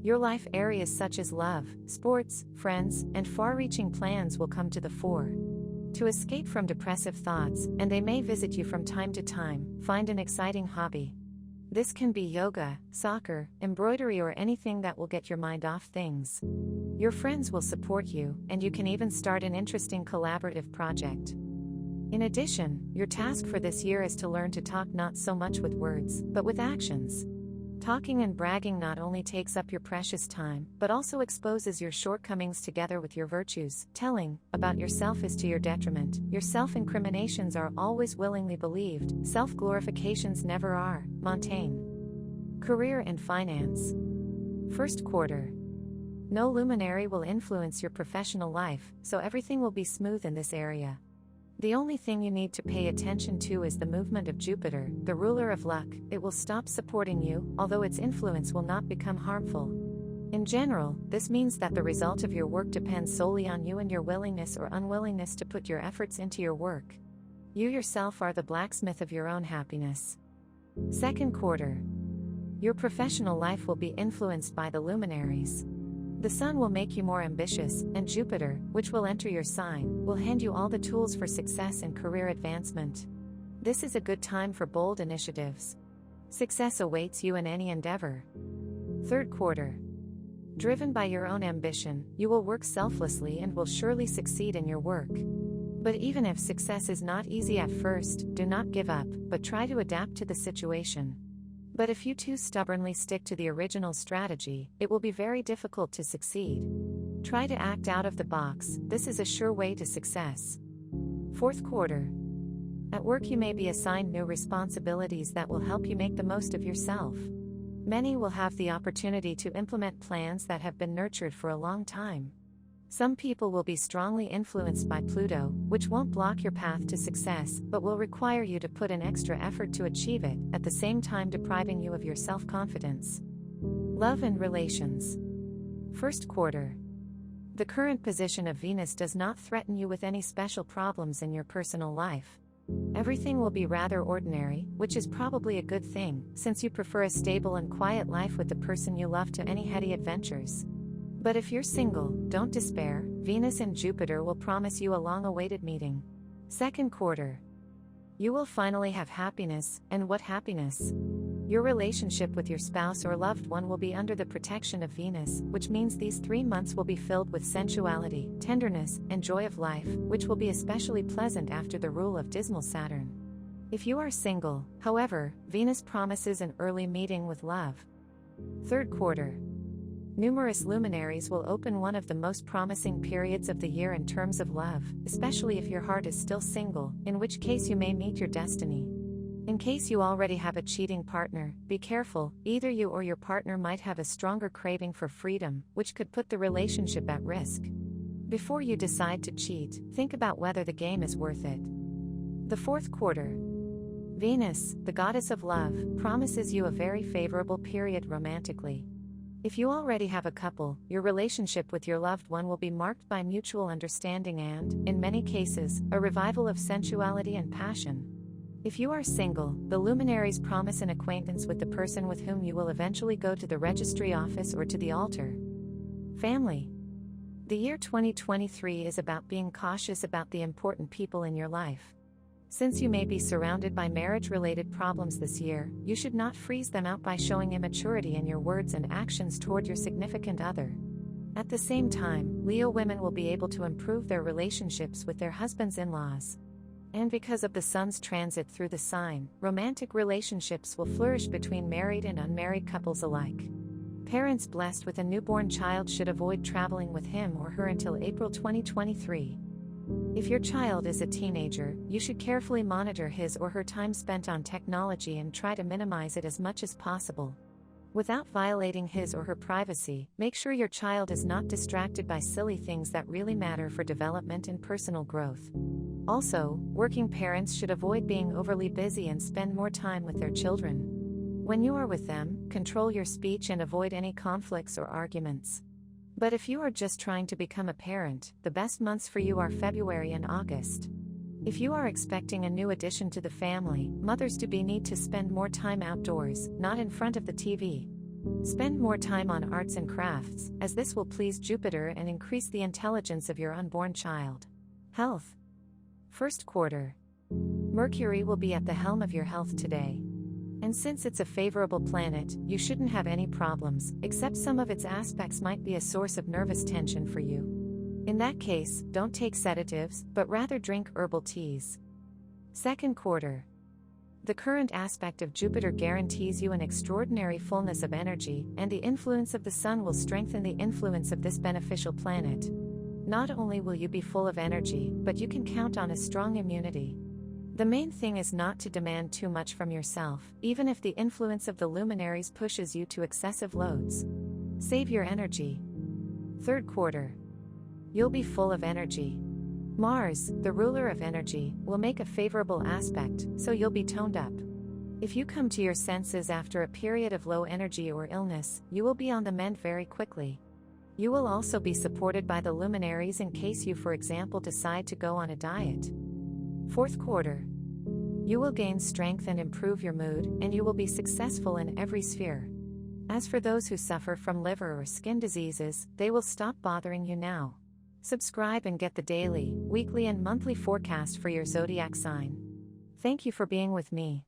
Your life areas such as love, sports, friends, and far-reaching plans will come to the fore. To escape from depressive thoughts, and they may visit you from time to time, find an exciting hobby. This can be yoga, soccer, embroidery, or anything that will get your mind off things. Your friends will support you, and you can even start an interesting collaborative project. In addition, your task for this year is to learn to talk not so much with words, but with actions. Talking and bragging not only takes up your precious time, but also exposes your shortcomings together with your virtues. Telling about yourself is to your detriment. Your self-incriminations are always willingly believed. Self-glorifications never are. Montaigne. Career and finance. First quarter. No luminary will influence your professional life, so everything will be smooth in this area. The only thing you need to pay attention to is the movement of Jupiter, the ruler of luck. It will stop supporting you, although its influence will not become harmful. In general, this means that the result of your work depends solely on you and your willingness or unwillingness to put your efforts into your work. You yourself are the blacksmith of your own happiness. Second quarter. Your professional life will be influenced by the luminaries. The Sun will make you more ambitious, and Jupiter, which will enter your sign, will hand you all the tools for success and career advancement. This is a good time for bold initiatives. Success awaits you in any endeavor. Third quarter. Driven by your own ambition, you will work selflessly and will surely succeed in your work. But even if success is not easy at first, do not give up, but try to adapt to the situation. But if you too stubbornly stick to the original strategy, it will be very difficult to succeed. Try to act out of the box. This is a sure way to success. Fourth quarter. At work you may be assigned new responsibilities that will help you make the most of yourself. Many will have the opportunity to implement plans that have been nurtured for a long time. Some people will be strongly influenced by Pluto, which won't block your path to success, but will require you to put in extra effort to achieve it, at the same time depriving you of your self-confidence. Love and relations. First quarter. The current position of Venus does not threaten you with any special problems in your personal life. Everything will be rather ordinary, which is probably a good thing, since you prefer a stable and quiet life with the person you love to any heady adventures. But if you're single, don't despair. Venus and Jupiter will promise you a long-awaited meeting. Second quarter. You will finally have happiness, and what happiness? Your relationship with your spouse or loved one will be under the protection of Venus, which means these 3 months will be filled with sensuality, tenderness, and joy of life, which will be especially pleasant after the rule of dismal Saturn. If you are single, however, Venus promises an early meeting with love. Third quarter. Numerous luminaries will open one of the most promising periods of the year in terms of love, especially if your heart is still single, in which case you may meet your destiny. In case you already have a cheating partner, be careful. Either you or your partner might have a stronger craving for freedom, which could put the relationship at risk. Before you decide to cheat, think about whether the game is worth it. The fourth quarter. Venus, the goddess of love, promises you a very favorable period romantically. If you already have a couple, your relationship with your loved one will be marked by mutual understanding and, in many cases, a revival of sensuality and passion. If you are single, the luminaries promise an acquaintance with the person with whom you will eventually go to the registry office or to the altar. Family. The year 2023 is about being cautious about the important people in your life. Since you may be surrounded by marriage-related problems this year, you should not freeze them out by showing immaturity in your words and actions toward your significant other. At the same time, Leo women will be able to improve their relationships with their husbands' in-laws. And because of the Sun's transit through the sign, romantic relationships will flourish between married and unmarried couples alike. Parents blessed with a newborn child should avoid traveling with him or her until April 2023. If your child is a teenager, you should carefully monitor his or her time spent on technology and try to minimize it as much as possible. Without violating his or her privacy, make sure your child is not distracted by silly things that really matter for development and personal growth. Also, working parents should avoid being overly busy and spend more time with their children. When you are with them, control your speech and avoid any conflicts or arguments. But if you are just trying to become a parent, the best months for you are February and August. If you are expecting a new addition to the family, mothers-to-be need to spend more time outdoors, not in front of the TV. Spend more time on arts and crafts, as this will please Jupiter and increase the intelligence of your unborn child. Health. First quarter. Mercury will be at the helm of your health today. And since it's a favorable planet, you shouldn't have any problems, except some of its aspects might be a source of nervous tension for you. In that case, don't take sedatives, but rather drink herbal teas. Second quarter. The current aspect of Jupiter guarantees you an extraordinary fullness of energy, and the influence of the Sun will strengthen the influence of this beneficial planet. Not only will you be full of energy, but you can count on a strong immunity. The main thing is not to demand too much from yourself, even if the influence of the luminaries pushes you to excessive loads. Save your energy. Third quarter. You'll be full of energy. Mars, the ruler of energy, will make a favorable aspect, so you'll be toned up. If you come to your senses after a period of low energy or illness, you will be on the mend very quickly. You will also be supported by the luminaries in case you, for example, decide to go on a diet. Fourth quarter. You will gain strength and improve your mood, and you will be successful in every sphere. As for those who suffer from liver or skin diseases, they will stop bothering you now. Subscribe and get the daily, weekly and monthly forecast for your zodiac sign. Thank you for being with me.